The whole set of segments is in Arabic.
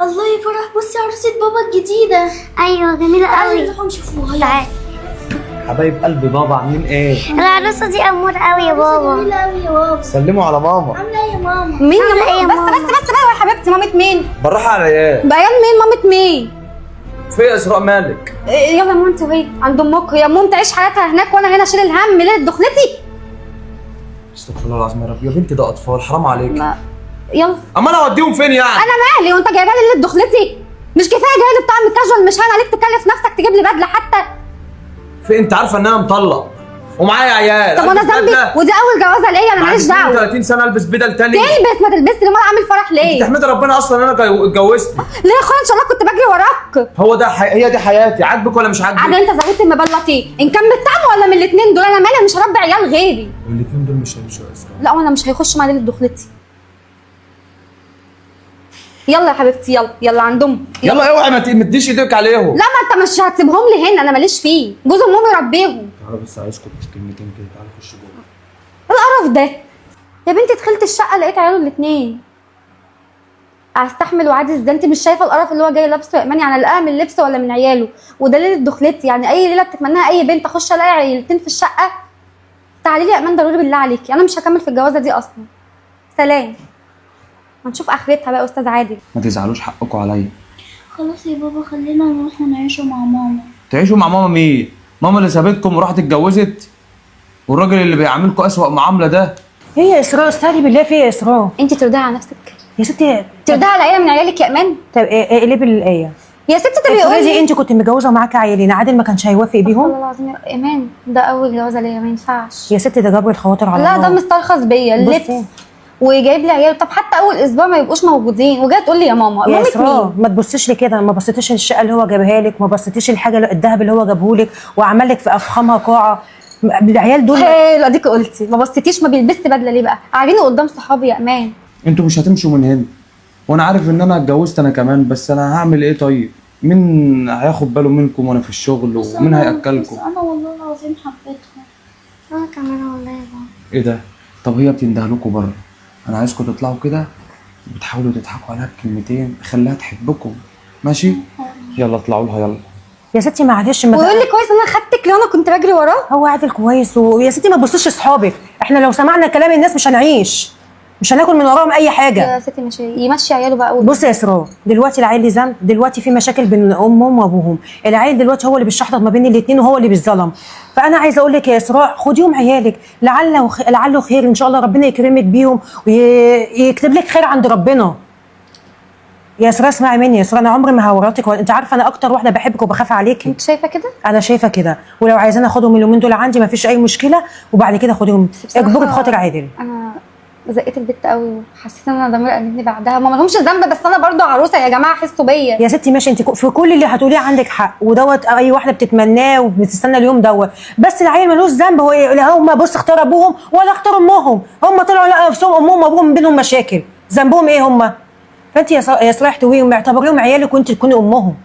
الله يا فرح، بصي عروسة بابا الجديدة. ايوه جميله قوي. تعالي نروح نشوفوها. تعالي. حبايب قلبي بابا عاملين ايه؟ العروسه دي امور قوي يا بابا. جميلة قوي يا بابا. سلموا على ماما. عاملة ايه يا ماما؟ مين يا عاملة إيه ماما؟ يا ماما؟ بس بقى يا حبيبتي، مامة مين؟ بالراحه على ايه؟ بعيال مين؟ مامة مين؟ في اسراء مالك؟ يلا يا ماما انت وهي عند امك، يا ماما تعيش حياتها هناك وانا هنا اشيل الهم ليله دخلتي. استغفر الله العظيم يا رب، يا بنتي ده اطفال حرام عليك. ما يلا. اما انا اوديهم فين يعني؟ انا مالي وانت جايبها لي ليله دخلتي؟ مش كفايه جاي لي بطعم الكاجوال؟ مش هان عليك تكلف نفسك تجيب لي بدله حتى؟ في انت عارفه ان انا مطلق ومعايا عيال. طب وانا ألبس ذنبي؟ بدلة؟ ودي اول جوازه ليا، انا ماليش بعد دعوه. 30 سنه البس بدل تاني؟ تلبس ما تلبسش، امال اعمل فرح ليه؟ تحمد ربنا اصلا انا اتجوزت. ليه يا اخويا؟ ان شاء الله كنت بجري وراك. هو ده هي دي حياتي، عاجبك ولا مش عاجبك؟ عاد انت زودت المبلطين، ان كان من الطعم ولا من الاثنين دول؟ انا مالي، مش هربي عيال غيري. الاثنين دول مش هيمشوا يا اسراء. لا وانا مش هيخش مع ليله دخلتي. يلا يا حبيبتي، يلا يلا عند امك. يلا اوعي ما تديش ايدك عليهم. لا ما انت مش هتسيبهم لي هنا، انا ماليش فيه، جوز امهم يربيهم. تعالى بس عايزكم كلمتين كده، تعالى خش جوه. القرف ده يا بنتي، دخلت الشقه لقيت عياله الاثنين. استحمل وعادي ازاي؟ انت مش شايفه القرف اللي هو جاي لابسه يا ايمان؟ يعني الاقى من اللبس ولا من عياله؟ وده ليله دخلتي، يعني اي ليله بتتمناها اي بنت اخش الاقي عيلتين في الشقه؟ تعالي لي يا ايمان ضروري بالله عليكي، انا مش هكمل في الجوازه دي اصلا. سلام. هنشوف اخرتها بقى يا استاذ عادل. ما تزعلوش حقكم عليا. خلاص يا بابا، خلينا نروح ونعيشوا مع ماما. تعيشوا مع ماما مين؟ ماما اللي سابتكم وراحت اتجوزت؟ والراجل اللي بيعاملكم اسوأ معامله ده؟ ايه يا اسراء؟ استهدي بالله، في ايه يا اسراء؟ انت ترضيها على نفسك؟ يا ستي ترضيها على عيله من عيالك يا ايمان؟ طب اقلبي الايه. يا ستي طب يقول افرضي لي انت كنت متجوزه ومعاكي عيالين، عادل ما كانش هيوافق والله بيهم؟ العظيم يا ايمان ده اول جوازه ليا، ما ينفعش. يا ستي ده جبر الخواطر على لا الله. ده مسترخص بيا اللبس بصي. وجايب لي عيال. طب حتى اول اسبوع ما يبقوش موجودين وجايه تقول لي يا ماما. يا مامة اسراء مين؟ ما تبصيش لكده، ما بصيتيش للشقه اللي هو جابها لك، ما بصيتيش الحاجه الذهب اللي هو جابه لك وعمل لك في افخامها قاعه. العيال دول حلو اديكي قلتي ما بصيتيش. ما بيلبسش بدله ليه بقى؟ قاعدين قدام صحابي يا امان. انتوا مش هتمشوا من هنا، وانا عارف ان انا اتجوزت انا كمان، بس انا هعمل ايه طيب؟ مين هياخد باله منكم وانا في الشغل؟ بس ومين بس هياكلكم؟ انا والله العظيم حبيتها. انا كمان والله يا بابا. ايه ده؟ طب هي بتندهلكوا بره، انا عايزكم تطلعوا كده بتحاولوا تضحكوا عليها بكلمتين خليها تحبكم، ماشي؟ يلا اطلعوا لها يلا. يا ستي معلش ما ويقول لي كويس ان انا خدتك لو انا كنت بجري وراه. هو عادل كويس ويا ستي ما تبصيش لاصحابك، احنا لو سمعنا كلام الناس مش هنعيش، مش هناكل من وراهم اي حاجه. يا ستي مش يمشي عياله بقى. بصي يا اسراء، دلوقتي العيل ليه ذنب، دلوقتي في مشاكل بين امهم وابوهم، العيل دلوقتي هو اللي بيشحطط ما بين الاثنين وهو اللي بيتظلم. فانا عايزه اقول لك يا اسراء، خديهم عيالك، لعله خير ان شاء الله، ربنا يكرمك بيهم ويكتب لك خير عند ربنا. يا اسراء اسمعي مني يا اسراء، انا عمري ما هورطك، انت عارفه انا اكتر واحده بحبك وبخاف عليكي. انت شايفه كده؟ انا شايفه كده، ولو عايزاني اخدهم اليومين دول عندي ما فيش اي مشكله، وبعد كده خدهم اجبري بخاطر عادل. انا زقيت البت قوي وحسيت ان انا ضميري قلبني بعدها. ما لهمش ذنب، بس انا برضو عروسه يا جماعه، حسوا بيا. يا ستي ماشي، انت في كل اللي هتقوليه عندك حق، ودوت اي واحده بتتمناه وبتستنى اليوم دوت، بس العيل ملوش ذنب. هو لا هم بص اختار ابوهم ولا اختار امهم، هم طلعوا لقوا نفسهم امهم وابوهم بينهم مشاكل، ذنبهم ايه هم؟ فانت يا اسراء احتويهم، اعتبريهم عيالك وانت تكوني امهم،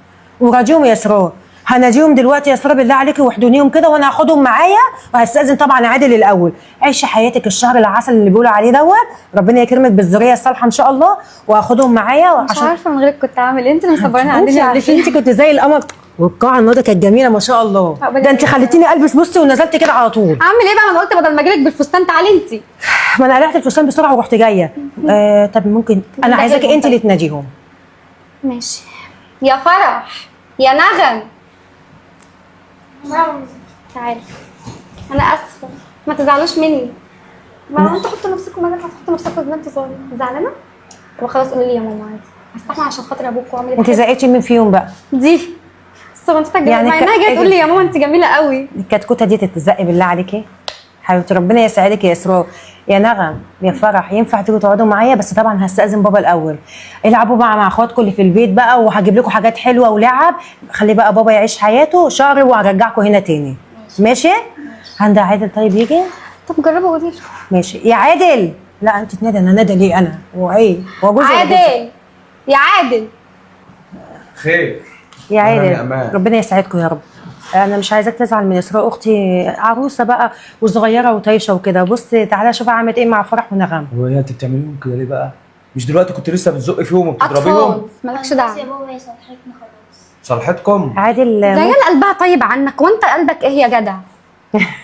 وراجيهم يا اسراء. هناديهم دلوقتي يا اسراء بالله عليكي واحضنيهم كده، وانا هاخدهم معايا، وهستاذن طبعا عادل الاول. عيشي حياتك الشهر العسل اللي بيقولوا عليه دوت، ربنا يكرمك بالذريه الصالحه ان شاء الله، وهاخدهم معايا. مش عارفه من غيرك كنت عامل ايه، انت اللي مصبراني على الدنيا اللي فيها. انت كنت زي القمر، والقاعه النهارده كانت جميله ما شاء الله. ده انت خليتيني البس بصي ونزلت كده على طول. اعمل ايه بقى؟ ما انا قلت بدل ما اجيلك بالفستان تعالي انت. ما انا قلعت الفستان بسرعه ورحت جايه. طب ممكن انا عايزاكي انت اللي تناديهم. ماشي. يا فرح، يا نغم، تعالي. انا اسفه، ما تزعلوش مني. ما انتوا حطوا نفسكم مكان، هتحطوا نفسكم زي ما انتوا زعلانه. طب خلاص قولي لي يا ماما عادي، هستحمل عشان خاطر ابوك واعمل ايه. انت زقيتي مين فيهم بقى؟ دي الصغنطه الجميله، يعني مع انها جايه تقول لي يا ماما انت جميله قوي. الكتكوته دي تتزقي بالله عليكي حبيبتي، ربنا يسعدك يا اسراء. يا نغم يا فرح، ينفع تيجوا تقعدوا معايا؟ بس طبعا هستأذن بابا الاول. العبوا بقى مع اخواتكم اللي في البيت بقى، وهجيب لكم حاجات حلوه ولعب. خلي بقى بابا يعيش حياته شهر وهرجعكم هنا تاني. ماشي؟ عند عادل طيب يجي؟ طب جربوا قولي له. ماشي يا عادل. لا انت تنادي، انا نادى ليه انا؟ هو ايه؟ هو جوزي ولا جوزي؟ عادل يا عادل. خير يا أهلاً يا عادل أمان. ربنا يسعدكم يا رب. انا مش عايزاك تزعل من اسراء، اختي عروسه بقى وصغيره وطايشه وكده. بص تعالى شوف عملت ايه مع فرح ونغم. هو انت بتعمليهم كده ليه بقى؟ مش دلوقتي كنت لسه بتزق فيهم وبتضربيهم؟ اطفال مالكش دعوه. يا بابا يا صالحتنا خلاص. صالحتكم؟ عادل ده عيال قلبها طيب عنك، وانت قلبك ايه يا جدع؟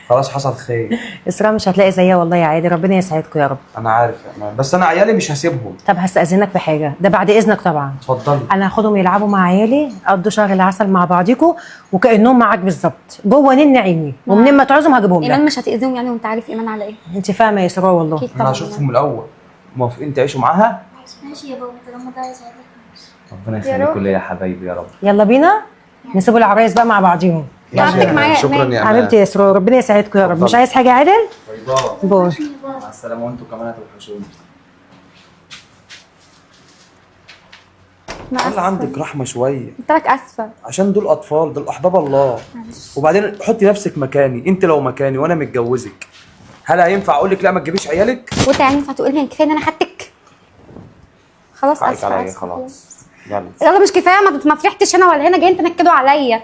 خلاص حصل خير. اسراء مش هتلاقي زيها والله يا عادل، ربنا يسعدكم يا رب. انا عارف يا امان، بس انا عيالي مش هسيبهم. طب هستأذنك في حاجه، ده بعد اذنك طبعا. اتفضلي. انا هاخدهم يلعبوا مع عيالي، قضوا شهر العسل مع بعضيكم وكانهم معاك بالظبط جوه نين عيني، ومنين ما تعوزهم هجيبهم ايمان لك. مش هتاذيهم يعني، وانت عارف ايمان على ايه؟ انت فاهمه يا اسراء والله. اكيد انا طبعا. هشوفهم الاول. موافقين تعيشوا معاها؟ ماشي يا بابا طالما ده عايز اقول ربنا يا يخليكم رب. ليا يا حبايبي يا رب. يلا بينا نسيبوا العرايس بقى مع بعضيهم. تعبتك معايا يا شكرا إيمان. يا امان. حبيبتي يا اسراء ربنا يسعدكم يا رب. مش اتفضل. عايز حاجه يا عادل؟ باي باي. مع السلامه، وانتوا كمان هتوحشوني. أنا خلي آسفة. عندك رحمه شويه، قلت لك اسفه. عشان دول اطفال، دول احباب الله. وبعدين حطي نفسك مكاني، انت لو مكاني وانا متجوزك، هل هينفع اقول لك لا ما تجيبيش عيالك؟ وانت يعني ينفع تقول لي كفايه ان انا خدتك؟ خلاص حقك اسفه عليا آسفة. خلاص. يلا يلا مش كفايه، ما فرحتش انا ولا هنا جايين تنكدوا عليا.